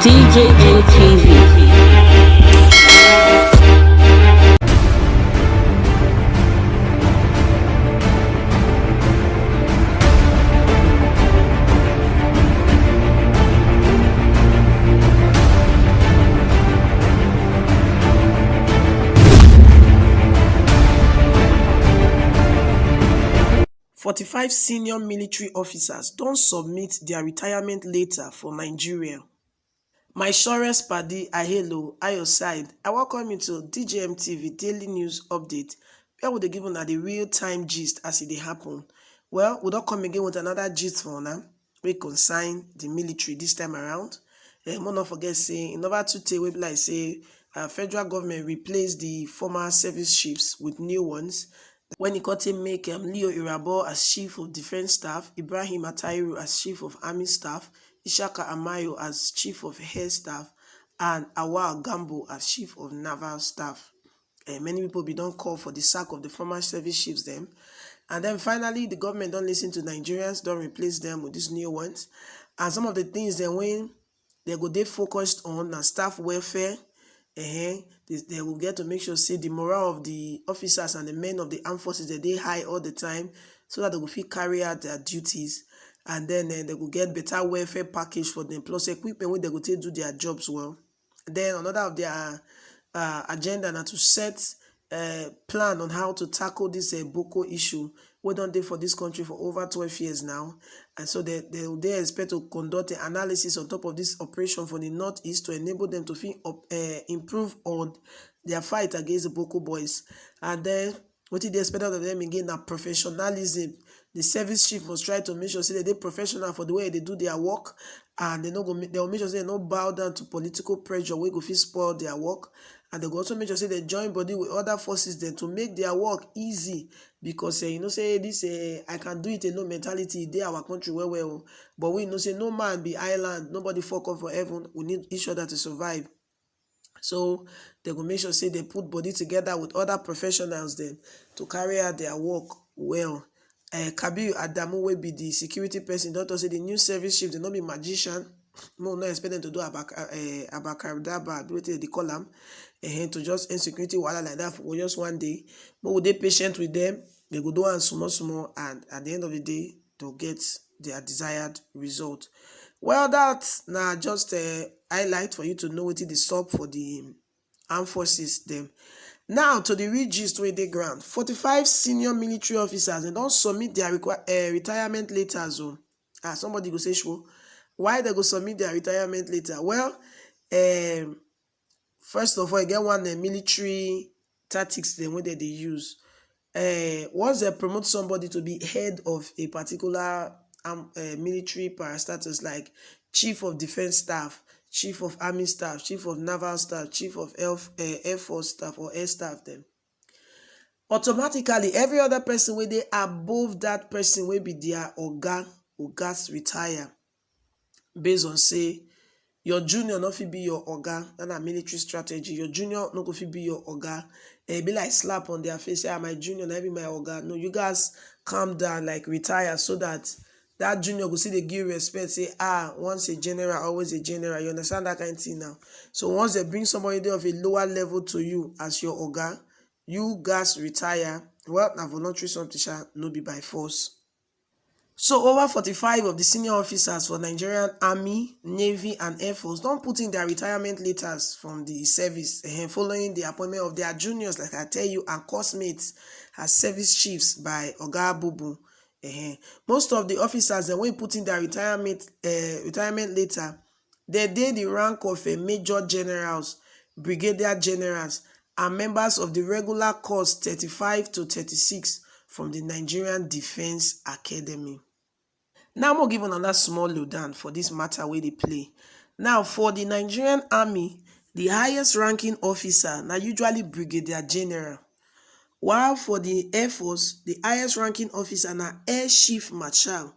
DJM TV. 45 senior military officers don't submit their retirement letter for Nigeria. My surest paddy, Ahelo, your side. I welcome you to DJM TV Daily News Update, where we dey give una the real-time gist as it happen. Well, we don't come again with another gist for now. We consign the military this time around. We'll not forget saying, in order to take, we like say, federal government replace the former service chiefs with new ones. When he got to make Leo Irabo as Chief of Defense Staff, Ibrahim Atairu as Chief of Army Staff, Ishaka Amayo as Chief of Air Staff, and Awal Gambo as Chief of Naval Staff. Many people don't call for the sack of the former service chiefs them. And then finally, the government don't listen to Nigerians, don't replace them with these new ones. And some of the things then when they go they focused on staff welfare, they will get to make sure say the morale of the officers and the men of the armed forces that they high all the time so that they will feel carry out their duties, and then they will get better welfare package for them plus equipment where they will take do their jobs well. Then another of their agenda now to set plan on how to tackle this Boko issue. We don't do for this country for over 12 years now, and so they expect to conduct an analysis on top of this operation for the Northeast to enable them to improve on their fight against the Boko boys. And then what they expect out of them again now professionalism. The service chief must try to make sure that they're professional for the way they do their work, and they will make sure they don't bow down to political pressure where go feel spoil their work. And they go also make sure they join body with other forces then to make their work easy, because say this I can do it alone mentality they our country well, but we say no man be island, nobody fuck up for heaven. We need each other to survive. So they go make sure say they put body together with other professionals then to carry out their work well. Kabir Adamu will be the security person. Don't say the new service chief, they not be magician. No, not expect them to do abakadabra, what they call them, to just insecurity wahala like that for just one day. But with they patient with them, they go do and small, and at the end of the day, they'll get their desired result. Well, that's now just a highlight for you to know what it is up for the armed forces them. Now to the real gist where they grant 45 senior military officers and don't submit their retirement letters. Somebody go say sure. Why they go submit their retirement letter? Well, first of all, I get one military tactics then when they use. Once they promote somebody to be head of a particular military parastatus like Chief of Defense Staff, Chief of Army Staff, Chief of Naval Staff, Chief of Air Force Staff or Air Staff them. Automatically, every other person where they above that person will be their oga or gas retire. Based on say your junior not fit be your oga, that's a military strategy. Your junior not go fit be your oga. It be like slap on their face, say, my junior not be my oga. No, you guys calm down, like retire, so that junior go see they give respect, say, once a general, always a general. You understand that kind of thing now? So once they bring somebody of a lower level to you as your oga, you guys retire. Well, now voluntary something shall no be by force. So over 45 of the senior officers for Nigerian Army, Navy, and Air Force don't put in their retirement letters from the service following the appointment of their juniors, like I tell you, and classmates as service chiefs by Oga Bubu. Most of the officers that when put in their retirement letter, they did the rank of major generals, brigadier generals, and members of the regular course 35 to 36 from the Nigerian Defense Academy. Now I'm going to give another small lowdown for this matter where they play. Now for the Nigerian Army, the highest ranking officer now usually brigadier general. While for the Air Force, the highest ranking officer now Air Chief Marshal.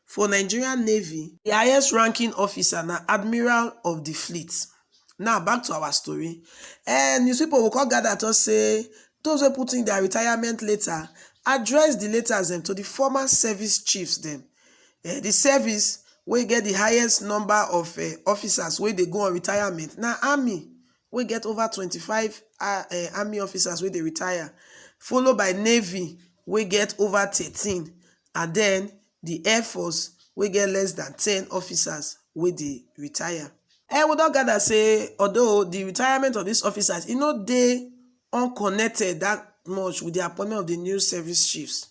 For Nigerian Navy, the highest ranking officer now Admiral of the Fleet. Now back to our story. And newspaper will call gather to say those who put in their retirement letter address the letters them to the former service chiefs them. The service we get the highest number of officers wey dey go on retirement. Now army we get over 25 army officers wey dey retire, followed by navy we get over 13, and then the air force we get less than 10 officers wey dey retire. We don gather say although the retirement of these officers no dey unconnected that much with the appointment of the new service chiefs,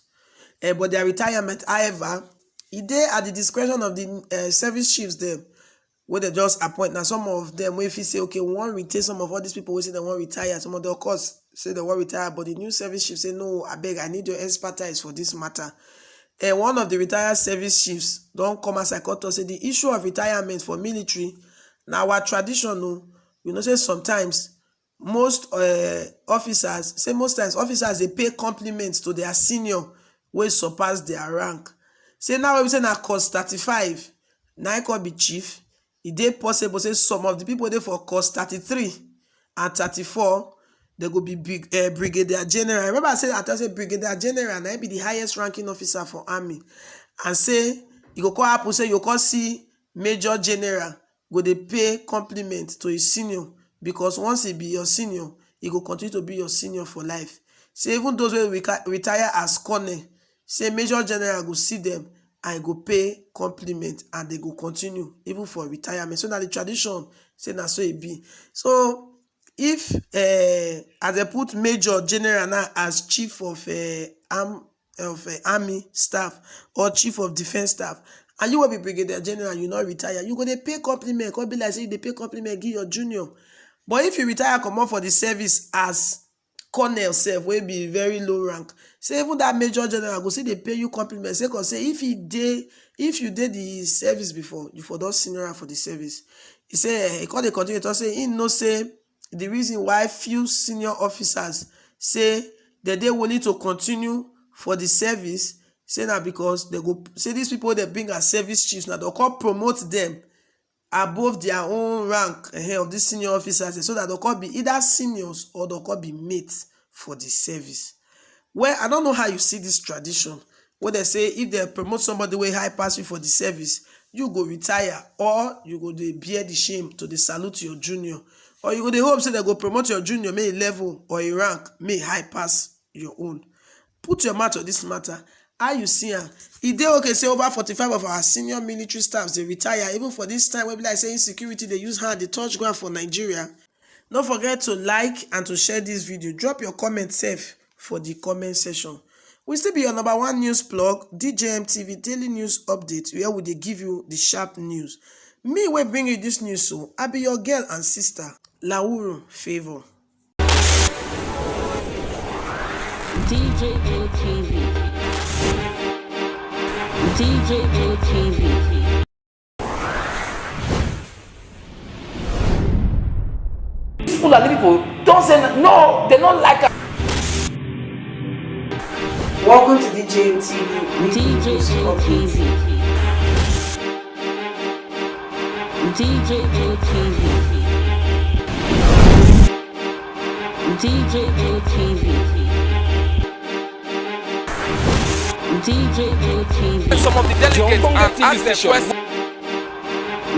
but their retirement, however, e dey at the discretion of the service chiefs dem wey they just appoint. Now some of them wey fit say, okay, we wan retain some of all these people wey say they wan retire. Some of them of course say they wan retire, but the new service chiefs say, no, abeg, I need your expertise for this matter. One of the retired service chiefs don come outside come talk say the issue of retirement for military na our tradition. You know say sometimes most officers dey pay compliments to their senior wey surpass their rank. Say now wey we say na cost 35 na e come be chief, e dey possible say some of the people dey for cost 33 and 34 they go be brigadier general. Remember I tell say brigadier general na be the highest ranking officer for army, and say e go come happen say you come see major general go dey pay compliment to his senior, because once he be your senior, he go continue to be your senior for life. Say even those wey retire as colonel, say major general go see them and go pay compliment, and they go continue even for retirement. So now the tradition say na so it be. So if as they put major general now as chief of army staff or chief of defense staff, and you will be brigadier general, you not retire, you go dey pay compliment, come be like say you dey pay compliment give your junior. But if you retire comot for the service as colonel self wey be very low rank, say even that major general go see they pay you compliment, say cause say if you did the service before, you for don senior for the service. He say he call dey continue to say he know say the reason why few senior officers say that they willing to continue for the service, say na because they go say these people they bring as service chiefs now, they'll come promote them above their own rank of these senior officers, so that they'll come be either seniors or they'll come be mates for the service. Well, I don't know how you see this tradition where they say if they promote somebody way high pass you for the service, you go retire, or you go dey bear the shame to the salute your junior, or you go dey hope say they go promote your junior may level or a rank may high pass your own. Put your mouth on this matter. How you see am? E dey okay say over 45 of our senior military staffs they retire, even for this time wey be like say insecurity they use hand, they touch ground for Nigeria. Don't forget to like and to share this video. Drop your comment safe for the comment section. We still be your #1 news plug, DJM TV daily news update, where we dey give you the sharp news. Me will bring you this news, so I be your girl and sister, Lauru Favor. DJM TV. DJM TV. People don't say no, they don't like it. Welcome to DJM TV. DJM TV. DJM TV. DJM TV. DJM TV. Some of the delegates and ask the question.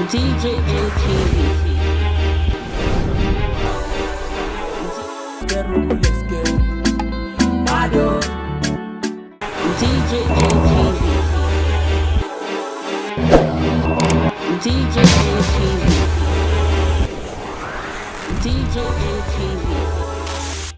DJM TV. DJM TV.